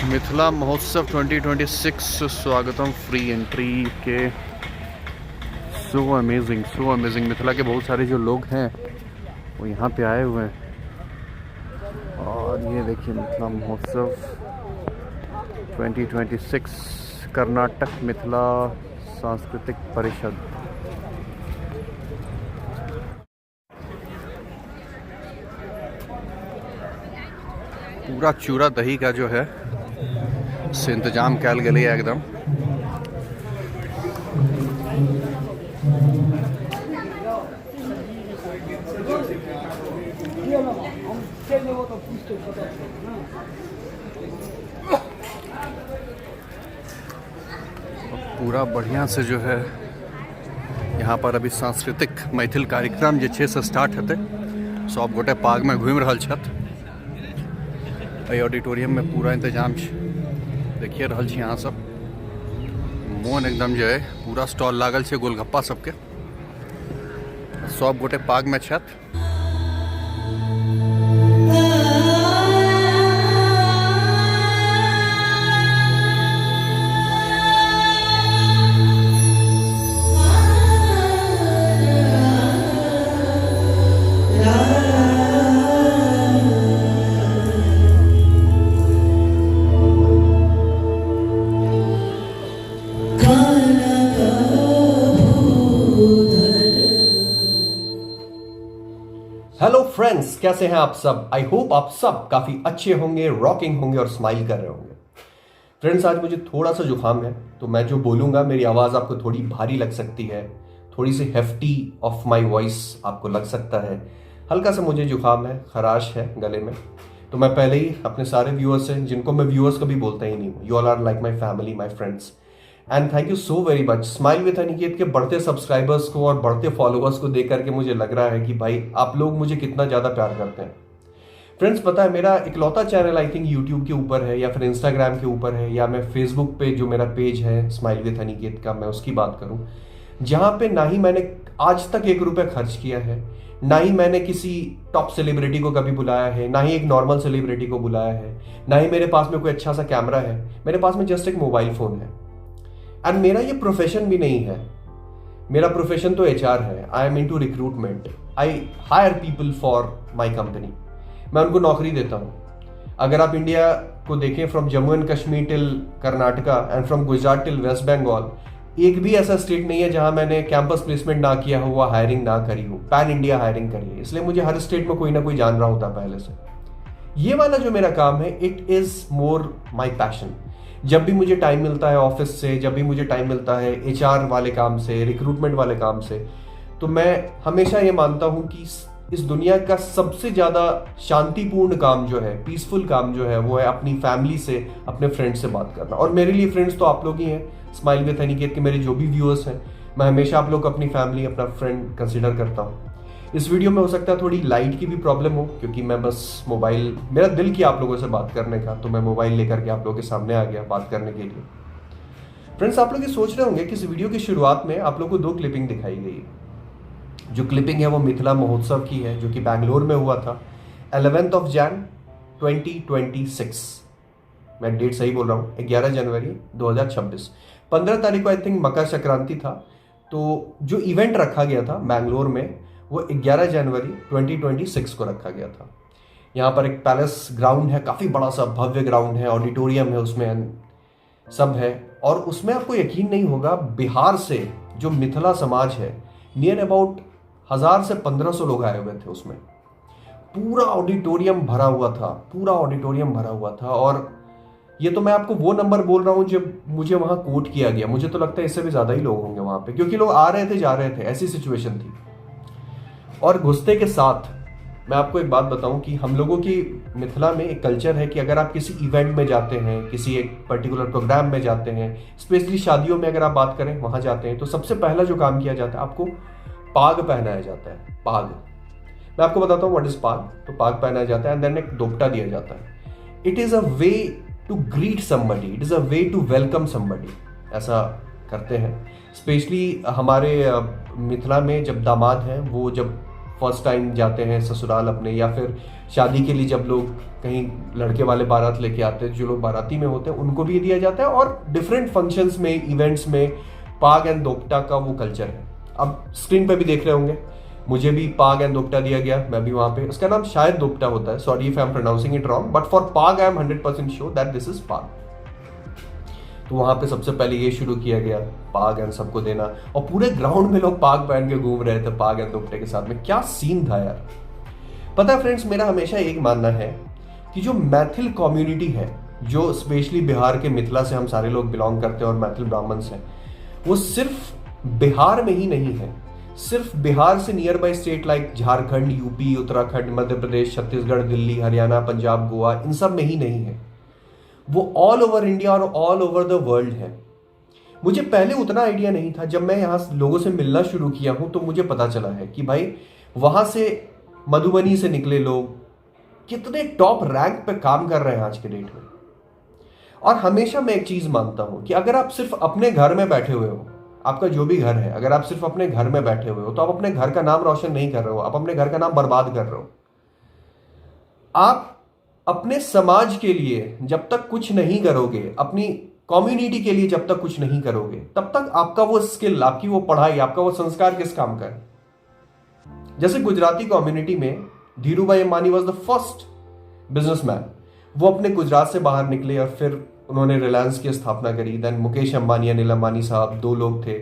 मिथिला महोत्सव 2026 स्वागतम free entry के। So amazing. मिथिला के बहुत सारे जो लोग हैं वो यहाँ पे आए हुए हैं। और ये देखिए मिथिला महोत्सव 2026 कर्नाटक मिथिला सांस्कृतिक परिषद। पूरा चूरा दही का जो है से इंतजाम कैल गई है एकदम। पूरा बढ़िया से जो है यहाँ पर अभी सांस्कृतिक मैथिल कार्यक्रम जे 6 से स्टार्ट हेतै। सब गोटे पाग में घूम रहा छथि। ऑडिटोरियम में पूरा इंतजाम देखिए रहल छी। यहाँ सब मोन एकदम जो है पूरा स्टॉल लागल है गोलगप्पा सबके। सब गोटे पाग में छथि। हेलो फ्रेंड्स, कैसे हैं आप सब। आई होप आप सब काफ़ी अच्छे होंगे, रॉकिंग होंगे और स्माइल कर रहे होंगे। फ्रेंड्स, आज मुझे थोड़ा सा जुकाम है, तो मैं जो बोलूँगा मेरी आवाज़ आपको थोड़ी भारी लग सकती है, थोड़ी सी हेफ्टी ऑफ माय वॉइस आपको लग सकता है। हल्का सा मुझे जुकाम है, खराश है गले में। तो मैं पहले ही अपने सारे व्यूअर्स हैं, जिनको मैं व्यूअर्स कभी बोलता ही नहीं हूँ, you all are like my family, my friends, and thank you so very much. Smile with Aniket के बढ़ते सब्सक्राइबर्स को और बढ़ते फॉलोअर्स को देख करके मुझे लग रहा है कि भाई आप लोग मुझे कितना ज़्यादा प्यार करते हैं। फ्रेंड्स, पता है मेरा इकलौता चैनल आई थिंक यूट्यूब के ऊपर है या फिर इंस्टाग्राम के ऊपर है, या मैं फेसबुक पे जो मेरा पेज है स्माइल विद अनिकेत का, मैं उसकी बात करूँ, जहाँ पे ना ही मैंने आज तक 1 रुपया खर्च किया है, ना ही मैंने किसी टॉप सेलिब्रिटी को कभी बुलाया है, ना ही एक नॉर्मल सेलिब्रिटी को बुलाया है, ना ही मेरे पास में कोई अच्छा सा कैमरा है। मेरे पास में जस्ट एक मोबाइल फ़ोन है। एंड मेरा ये प्रोफेशन भी नहीं है। मेरा प्रोफेशन तो HR है। I am into recruitment. I hire people for my company. मैं उनको नौकरी देता हूँ। अगर आप इंडिया को देखें, from Jammu and Kashmir till Karnataka and from Gujarat till West Bengal, एक भी ऐसा स्टेट नहीं है जहां मैंने कैंपस प्लेसमेंट ना किया हो, वह हायरिंग ना करी हो। पैन इंडिया हायरिंग करी है, इसलिए मुझे हर स्टेट में कोई ना कोई जान रहा होता पहले से। ये वाला जो मेरा काम है, it is more my passion. जब भी मुझे टाइम मिलता है ऑफिस से, जब भी मुझे टाइम मिलता है HR वाले काम से, रिक्रूटमेंट वाले काम से, तो मैं हमेशा ये मानता हूँ कि इस दुनिया का सबसे ज़्यादा शांतिपूर्ण काम जो है, पीसफुल काम जो है, वो है अपनी फैमिली से, अपने फ्रेंड्स से बात करना। और मेरे लिए फ्रेंड्स तो आप लोग ही हैं। स्माइल विद अनिकेत के मेरे जो भी व्यूअर्स हैं, मैं हमेशा आप लोग को अपनी फैमिली, अपना फ्रेंड कंसिडर करता हूँ। इस वीडियो में हो सकता है थोड़ी लाइट की भी प्रॉब्लम हो, क्योंकि मैं बस मोबाइल, मेरा दिल किया आप लोगों से बात करने का, तो मैं मोबाइल लेकर के आप लोगों के सामने आ गया बात करने के लिए। फ्रेंड्स, आप लोग ये सोच रहे होंगे कि इस वीडियो की शुरुआत में आप लोग को 2 क्लिपिंग दिखाई गई। जो क्लिपिंग है वो मिथिला महोत्सव की है, जो कि बैंगलोर में हुआ था 11 Jan 2026। मैं डेट सही बोल रहा हूँ, 11 जनवरी 2026। 15 तारीख को आई थिंक मकर संक्रांति था। तो जो इवेंट रखा गया था बैंगलोर में, वो 11 जनवरी 2026 को रखा गया था। यहाँ पर एक पैलेस ग्राउंड है, काफ़ी बड़ा सा भव्य ग्राउंड है, ऑडिटोरियम है, उसमें सब है। और उसमें आपको यकीन नहीं होगा, बिहार से जो मिथिला समाज है, नियर अबाउट 1000 से 1500 लोग आए हुए थे उसमें। पूरा ऑडिटोरियम भरा हुआ था, पूरा ऑडिटोरियम भरा हुआ था। और ये तो मैं आपको वो नंबर बोल रहा हूँ जब मुझे वहाँ कोट किया गया। मुझे तो लगता है इससे भी ज़्यादा ही लोग होंगे वहाँ पे, क्योंकि लोग आ रहे थे, जा रहे थे, ऐसी सिचुएशन थी। और घुसते के साथ मैं आपको एक बात बताऊं कि हम लोगों की मिथिला में एक कल्चर है कि अगर आप किसी इवेंट में जाते हैं, किसी एक पर्टिकुलर प्रोग्राम में जाते हैं, स्पेशली शादियों में अगर आप बात करें, वहाँ जाते हैं, तो सबसे पहला जो काम किया जाता है, आपको पाग पहनाया जाता है। पाग, मैं आपको बताता हूँ व्हाट इज पाग। तो पाग पहनाया जाता है एंड देन एक दोपटा दिया जाता है। It is a way to greet somebody, it is a way to welcome somebody. ऐसा करते हैं। स्पेशली हमारे मिथिला में जब दामाद हैं, वो जब फर्स्ट टाइम जाते हैं ससुराल अपने, या फिर शादी के लिए जब लोग कहीं लड़के वाले बारात लेके आते हैं, जो लोग बाराती में होते हैं उनको भी दिया जाता है। और डिफरेंट फंक्शंस में, इवेंट्स में पाग एंड दोपटा का वो कल्चर है। अब स्क्रीन पे भी देख रहे होंगे, मुझे भी पाग एंड दोपटा दिया गया, मैं भी वहां पे, उसका नाम शायद दोपटा होता है, sorry if I am pronouncing it wrong, but for paag I am 100% sure that this is paag. तो वहां पे सबसे पहले ये शुरू किया गया, पाग एंड सबको देना, और पूरे ग्राउंड में लोग पाग पहन के घूम रहे थे पाग एंड दोपटे के साथ में। क्या सीन था यार। पता है फ्रेंड्स, मेरा हमेशा एक मानना है कि जो मैथिल कम्युनिटी है, जो स्पेशली बिहार के मिथिला से हम सारे लोग बिलोंग करते हैं और मैथिल ब्राह्मण्स हैं, वो सिर्फ बिहार में ही नहीं है, सिर्फ बिहार से nearby state like Jharkhand, UP, Uttarakhand, Madhya Pradesh, Chhattisgarh, Delhi, Haryana, Punjab, Goa, इन सब में ही नहीं है, वो ऑल ओवर इंडिया और ऑल ओवर द वर्ल्ड है। मुझे पहले उतना आइडिया नहीं था, जब मैं यहाँ लोगों से मिलना शुरू किया हूं तो मुझे पता चला है कि भाई वहां से मधुबनी से निकले लोग कितने टॉप रैंक पे काम कर रहे हैं आज के डेट में। और हमेशा मैं एक चीज मानता हूं कि अगर आप सिर्फ अपने घर में बैठे हुए हो, आपका जो भी घर है, अगर आप सिर्फ अपने घर में बैठे हुए हो तो आप अपने घर का नाम रोशन नहीं कर रहे हो, आप अपने घर का नाम बर्बाद कर रहे हो। आप अपने समाज के लिए जब तक कुछ नहीं करोगे, अपनी कम्युनिटी के लिए जब तक कुछ नहीं करोगे, तब तक आपका वो स्किल, आपकी वो पढ़ाई, आपका वो संस्कार किस काम का है। जैसे गुजराती कम्युनिटी में Dhirubhai Ambani was the first businessman. वो अपने गुजरात से बाहर निकले और फिर उन्होंने रिलायंस की स्थापना करी। देन मुकेश अंबानी, अनिल अंबानी साहब, दो लोग थे,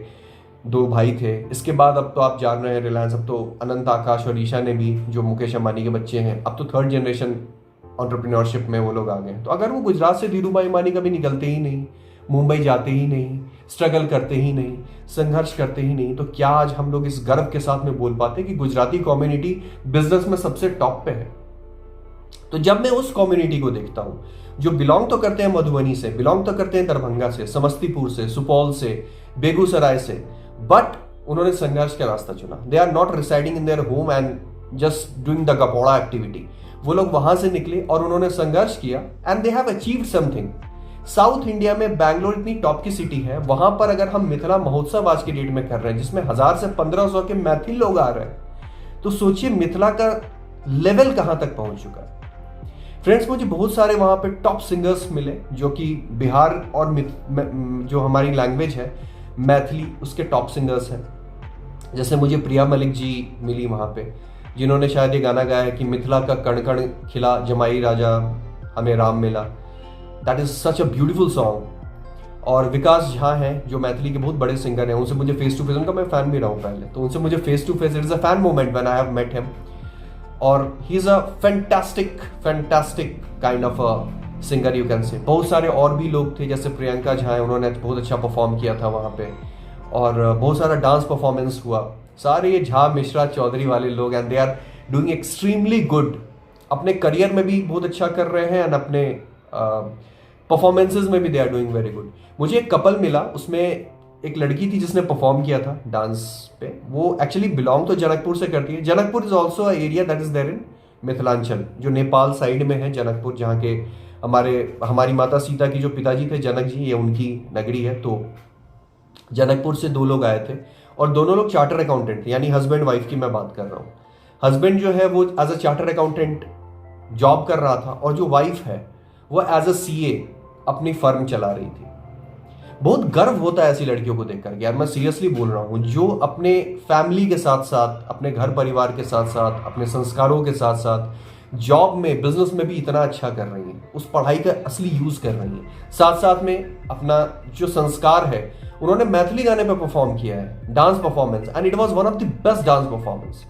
दो भाई थे। इसके बाद अब तो आप जान रहे हैं रिलायंस, अब तो अनंत, आकाश और ईशा ने भी, जो मुकेश अंबानी के बच्चे हैं, अब तो थर्ड जनरेशन एंटरप्रेन्योरशिप में वो लोग आ गए। तो अगर वो गुजरात से धीरूभाई अंबानी कभी निकलते ही नहीं, मुंबई जाते ही नहीं, स्ट्रगल करते ही नहीं, संघर्ष करते ही नहीं, तो क्या आज हम लोग इस गर्व के साथ में बोल पाते कि गुजराती कम्युनिटी बिजनेस में सबसे टॉप पे है। तो जब मैं उस कम्युनिटी को देखता हूं जो बिलोंग तो करते हैं मधुबनी से, बिलोंग तो करते हैं दरभंगा से, समस्तीपुर से, सुपौल से, बेगूसराय से, बट उन्होंने संघर्ष का रास्ता चुना। They are not residing in their home and just doing the gapoda activity. वो लोग वहां से निकले और उन्होंने संघर्ष किया and they have achieved something. South India में बैंगलोर इतनी टॉप की सिटी है, वहां पर अगर हम मिथिला महोत्सव आज की डेट में कर रहे हैं जिसमें 1000 से 1500 के मैथिल लोग आ रहे हैं, तो सोचिए मिथिला का लेवल कहां तक पहुंच चुका है। फ्रेंड्स, मुझे बहुत सारे वहां पे टॉप सिंगर्स मिले जो कि बिहार और जो हमारी लैंग्वेज है मैथिली, उसके टॉप सिंगर्स हैं। जैसे मुझे प्रिया मलिक जी मिली वहां पे, जिन्होंने शायद ये गाना गाया है कि मिथिला का कण कण खिला, जमाई राजा हमें राम मिला। That is such a beautiful song. और विकास झा हैं जो मैथिली के बहुत बड़े सिंगर हैं, उनसे मुझे फेस टू फेस, उनका मैं फैन भी रहा हूँ पहले, तो उनसे मुझे face to face, it is a fan moment when I have met him. और he is a fantastic kind of a singer you can say. बहुत सारे और भी लोग थे, जैसे प्रियंका झा है, उन्होंने बहुत अच्छा परफॉर्म किया था वहाँ पे, और बहुत सारा डांस परफॉर्मेंस हुआ। सारे ये झा, मिश्रा, चौधरी वाले लोग, and they are doing extremely good. अपने करियर में भी बहुत अच्छा कर रहे हैं एंड अपने परफॉर्मेंसेज में भी they are doing very good. मुझे एक कपल मिला, उसमें एक लड़की थी जिसने परफॉर्म किया था डांस पे। वो एक्चुअली बिलोंग तो जनकपुर से करती है। Janakpur is also a area that is there in Mithilanchal, जो नेपाल साइड में है जनकपुर, जहाँ के हमारी माता सीता की जो पिताजी थे जनक जी, ये उनकी नगरी है। तो जनकपुर से दो लोग आए थे और दोनों लोग चार्टर अकाउंटेंट थे, यानी हस्बैंड वाइफ की मैं बात कर रहा हूँ। हस्बैंड जो है वो as a charter accountant job कर रहा था और जो वाइफ है वो एज अ सीए अपनी फर्म चला रही थी। बहुत गर्व होता है ऐसी लड़कियों को देखकर, यार मैं सीरियसली बोल रहा हूँ, जो अपने फैमिली के साथ साथ, अपने घर परिवार के साथ साथ, अपने संस्कारों के साथ साथ जॉब में, बिजनेस में भी इतना अच्छा कर रही है, उस पढ़ाई का असली यूज कर रही है। साथ साथ में अपना जो संस्कार है, उन्होंने मैथिली गाने पे परफॉर्म किया है, dance performance, and it was one of the best dance performance.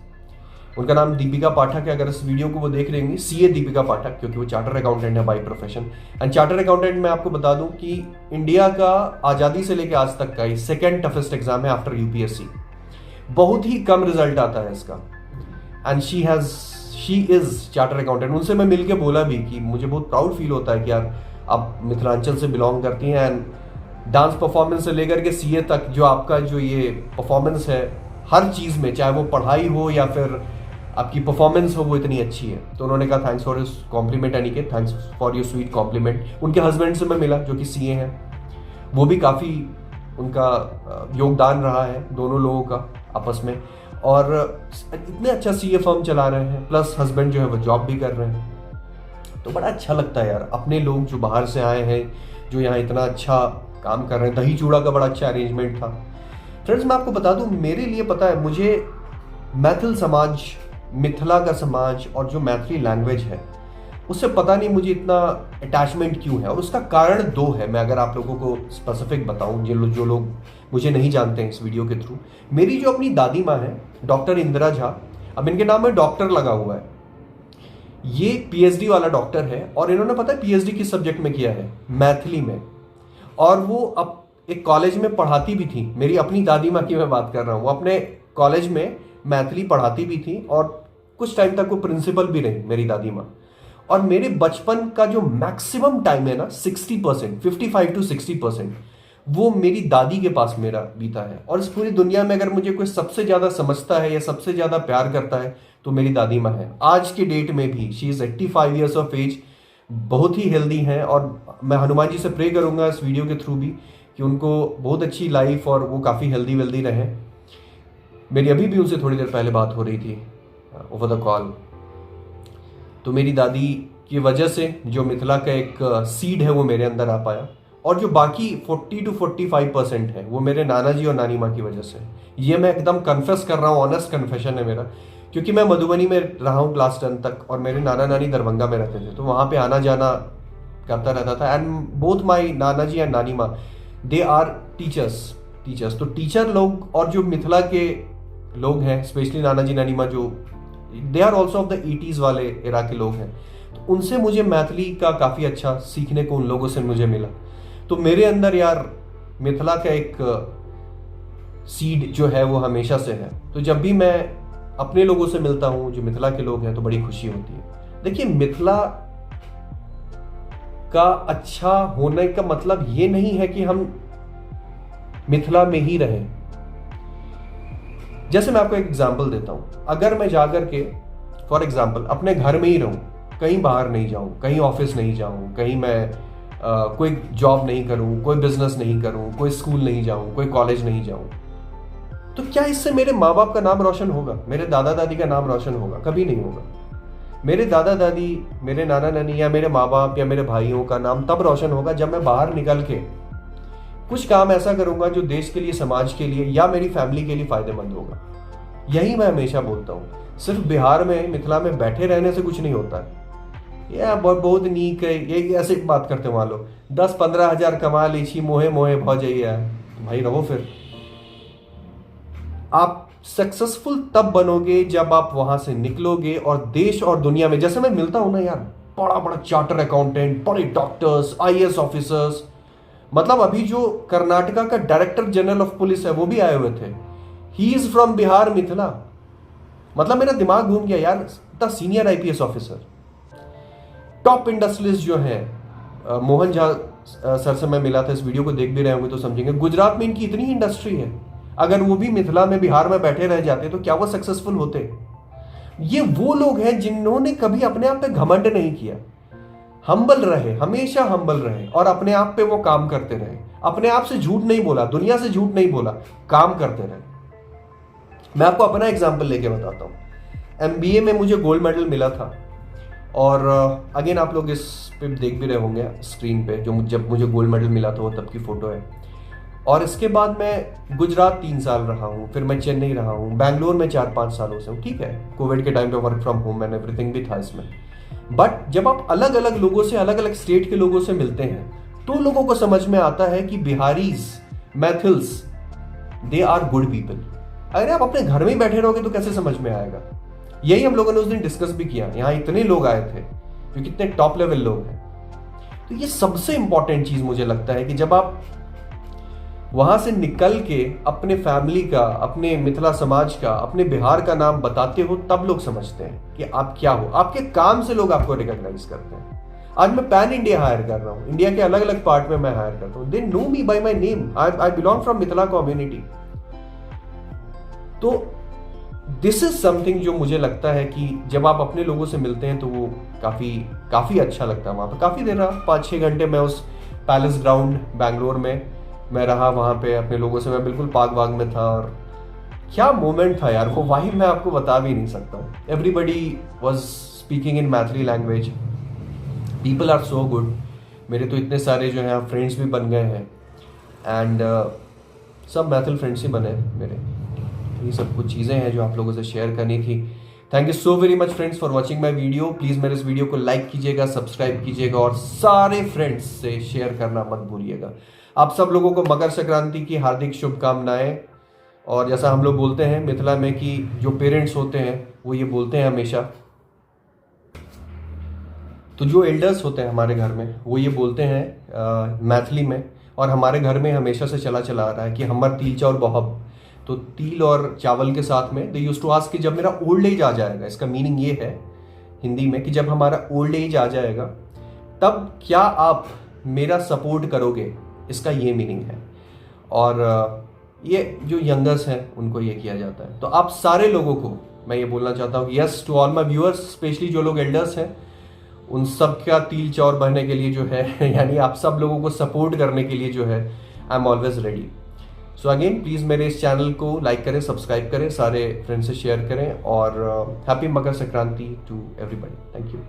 उनका नाम दीपिका पाठक है, अगर इस वीडियो को वो देख लेंगे, सीए दीपिका पाठक, क्योंकि वो चार्टर अकाउंटेंट है by profession. And charter accountant मैं आपको बता दूं कि इंडिया का आज़ादी से लेकर आज तक का सेकेंड टफेस्ट एग्जाम है आफ्टर यूपीएससी। बहुत ही कम रिजल्ट आता है इसका, and she is charter accountant. उनसे मैं मिलके बोला भी कि मुझे बहुत प्राउड फील होता है कि यार आप मिथिलांचल से बिलोंग करती हैं, एंड डांस परफॉर्मेंस से लेकर के सीए तक जो आपका जो ये परफॉर्मेंस है, हर चीज़ में, चाहे वो पढ़ाई हो या फिर आपकी परफॉर्मेंस हो, वो इतनी अच्छी है। तो उन्होंने कहा thanks for your compliment Aniket, thanks for your sweet compliment. उनके हस्बैंड से मैं मिला जो कि सीए हैं, वो भी काफ़ी उनका योगदान रहा है दोनों लोगों का आपस में। और इतने अच्छा सीए फर्म चला रहे हैं, प्लस हस्बैंड जो है वो जॉब भी कर रहे हैं। तो बड़ा अच्छा लगता है यार, अपने लोग जो बाहर से आए हैं जो यहाँ इतना अच्छा काम कर रहे हैं। दही चूड़ा का बड़ा अच्छा अरेंजमेंट था। फ्रेंड्स मैं आपको बता दूं, मेरे लिए पता है, मुझे मैथिल समाज, मिथिला का समाज और जो मैथिली लैंग्वेज है उससे पता नहीं मुझे इतना अटैचमेंट क्यों है, और उसका कारण दो है। मैं अगर आप लोगों को स्पेसिफिक बताऊं, जो लोग मुझे नहीं जानते हैं इस वीडियो के थ्रू, मेरी जो अपनी दादी माँ है डॉक्टर इंदिरा झा, अब इनके नाम में डॉक्टर लगा हुआ है, ये पीएचडी वाला डॉक्टर है, और इन्होंने पता है पीएचडी किस सब्जेक्ट में किया है? मैथिली में। और वो अब एक कॉलेज में पढ़ाती भी थी। मेरी अपनी दादी माँ की मैं बात कर रहा हूँ, वो अपने कॉलेज में मैथिली पढ़ाती भी थी और कुछ टाइम तक वो प्रिंसिपल भी रही मेरी दादी माँ। और मेरे बचपन का जो मैक्सिमम टाइम है ना, 60%, 55 to 60%, वो मेरी दादी के पास मेरा बीता है। और इस पूरी दुनिया में अगर मुझे कोई सबसे ज़्यादा समझता है या सबसे ज़्यादा प्यार करता है तो मेरी दादी माँ है। आज के डेट में भी she is 85 years of age, बहुत ही हेल्दी हैं। और मैं हनुमान जी से प्रे करूँगा इस वीडियो के थ्रू भी कि उनको बहुत अच्छी लाइफ और वो काफ़ी हेल्दी वेल्दी रहें। मेरी अभी भी उनसे थोड़ी देर पहले बात हो रही थी ओवर द कॉल। तो मेरी दादी की वजह से जो मिथिला का एक सीड है वो मेरे अंदर आ पाया, और जो बाकी 40 to 45% है वो मेरे नाना जी और नानी माँ की वजह से। ये मैं एकदम कन्फेस कर रहा हूँ, ऑनेस्ट कन्फेशन है मेरा, क्योंकि मैं मधुबनी में रहा हूँ क्लास 10 तक, और मेरे नाना नानी दरभंगा में रहते थे, तो वहाँ पे आना जाना करता रहता था। And both my Nana ji and नानी माँ, दे आर टीचर्स। तो टीचर लोग और जो मिथिला के लोग हैं, स्पेशली नाना जी नानी माँ, जो they are also of the 80s वाले एरा के लोग हैं, तो उनसे मुझे मैथिली का काफ़ी अच्छा सीखने को उन लोगों से मुझे मिला। तो मेरे अंदर यार मिथिला का एक सीड जो है वो हमेशा से है। तो जब भी मैं अपने लोगों से मिलता हूँ जो मिथिला के लोग हैं तो बड़ी खुशी होती है। देखिए, मिथिला का अच्छा होने का मतलब ये नहीं है कि हम मिथिला में ही रहें। जैसे मैं आपको एक एग्जांपल देता हूं, अगर मैं जाकर के फॉर एग्जांपल अपने घर में ही रहूं, कहीं बाहर नहीं जाऊं, कहीं ऑफिस नहीं जाऊं, कहीं मैं कोई जॉब नहीं करूं, कोई बिजनेस नहीं करूं, कोई स्कूल नहीं जाऊं, कोई कॉलेज नहीं जाऊं, तो क्या इससे मेरे माँ बाप का नाम रोशन होगा? मेरे दादा दादी का नाम रोशन होगा? कभी नहीं होगा। मेरे दादा दादी, मेरे नाना नानी या मेरे माँ बाप या मेरे भाइयों का नाम तब रोशन होगा जब मैं बाहर निकल के कुछ काम ऐसा करूंगा जो देश के लिए, समाज के लिए या मेरी फैमिली के लिए फायदेमंद होगा। यही मैं हमेशा बोलता हूँ। सिर्फ बिहार में, मिथिला में बैठे रहने से कुछ नहीं होता है। यह बहुत नीक है, ये ऐसे बात करते वहां लोग, 10-15 हजार कमा लीची, मोहे मोहे भौ जाइए। भाई रहो, फिर आप सक्सेसफुल तब बनोगे जब आप वहां से निकलोगे और देश और दुनिया में, जैसे मैं मिलता हूं ना यार, बड़ा बड़ा चार्टर अकाउंटेंट, बड़े डॉक्टर्स, आईएएस ऑफिसर्स, मतलब अभी जो कर्नाटका का डायरेक्टर जनरल ऑफ पुलिस है वो भी आए हुए थे। He is from Bihar, Mithila. मतलब मेरा दिमाग घूम गया यार, इतना senior IPS officer. Top industrialist जो है, मोहन झा सर से मैं मिला था, इस वीडियो को देख भी रहे होंगे तो समझेंगे। गुजरात में इनकी इतनी इंडस्ट्री है, अगर वो भी मिथिला में, बिहार में बैठे रह जाते तो क्या वो सक्सेसफुल होते? ये वो लोग हैं जिन्होंने कभी अपने आप पे घमंड नहीं किया, हम्बल रहे, हमेशा हम्बल रहे और अपने आप पे वो काम करते रहे। अपने आप से झूठ नहीं बोला, दुनिया से झूठ नहीं बोला, काम करते रहे। मैं आपको अपना एग्जाम्पल लेके बताता हूँ। एमबीए में मुझे गोल्ड मेडल मिला था, और अगेन आप लोग इस पे देख भी रहे होंगे स्क्रीन पे, जो जब मुझे गोल्ड मेडल मिला था वो तब की फोटो है। और इसके बाद मैं गुजरात 3 साल रहा हूँ, फिर मैं चेन्नई रहा हूँ, बैंगलोर में 4-5 सालों से हूँ। ठीक है, कोविड के टाइम पे work from home and everything भी था इसमें। बट जब आप अलग अलग लोगों से, अलग अलग स्टेट के लोगों से मिलते हैं तो लोगों को समझ में आता है कि Biharis, Maithils, they are good people. अगर आप अपने घर में ही बैठे रहोगे तो कैसे समझ में आएगा? यही हम लोगों ने उस दिन डिस्कस भी किया। यहाँ इतने लोग आए थे जो कितने टॉप लेवल लोग हैं। तो ये सबसे इंपॉर्टेंट चीज मुझे लगता है कि जब आप वहां से निकल के अपने फैमिली का, अपने मिथिला समाज का, अपने बिहार का नाम बताते हो, तब लोग समझते हैं कि आप क्या हो। आपके काम से लोग आपको रिकॉग्नाइज करते हैं। आज मैं पैन इंडिया हायर कर रहा हूँ, इंडिया के अलग अलग पार्ट में मैं हायर करता हूँ। They know me by my name, I belong from Mithila community. तो दिस इज समथिंग जो मुझे लगता है कि जब आप अपने लोगों से मिलते हैं तो वो काफी अच्छा लगता है। वहां पर काफी देर रहा, 5-6 घंटे मैं उस पैलेस ग्राउंड बैंगलोर में मैं रहा। वहाँ पे अपने लोगों से मैं बिल्कुल पाग वाग में था, और क्या मोमेंट था यार, वो वाइब मैं आपको बता भी नहीं सकता हूँ। Everybody was speaking in Maithili language, people are so good. मेरे तो इतने सारे जो हैं फ्रेंड्स भी बन गए हैं, एंड सब मैथिल फ्रेंड्स ही बने हैं मेरे। ये सब कुछ चीज़ें हैं जो आप लोगों से शेयर करनी थी। Thank you so very much friends for watching my video. Please मेरे इस वीडियो को लाइक कीजिएगा, सब्सक्राइब कीजिएगा और सारे फ्रेंड्स से शेयर करना मत भूलिएगा। आप सब लोगों को मकर संक्रांति की हार्दिक शुभकामनाएं। और जैसा हम लोग बोलते हैं मिथिला में कि जो पेरेंट्स होते हैं वो ये बोलते हैं हमेशा, तो जो एल्डर्स होते हैं हमारे घर में वो ये बोलते हैं मैथिली में, और हमारे घर में हमेशा से चला आ रहा है कि हमर तिल चाउर बहब। तो तिल और चावल के साथ में दे यूज्ड टू आस्क कि जब मेरा ओल्ड एज आ जाएगा, इसका मीनिंग ये है हिंदी में कि जब हमारा ओल्ड एज आ जाएगा तब क्या आप मेरा सपोर्ट करोगे, इसका ये मीनिंग है। और ये जो यंगर्स हैं उनको ये किया जाता है। तो आप सारे लोगों को मैं ये बोलना चाहता हूँ कि yes to all my viewers, specially जो लोग एल्डर्स हैं, उन सब का तिल चाउर बहने के लिए जो है यानी आप सब लोगों को सपोर्ट करने के लिए जो है I am always ready. So again please मेरे इस चैनल को लाइक करें, सब्सक्राइब करें, सारे फ्रेंड्स से शेयर करें, और happy Makar Sankranti to everybody. Thank you.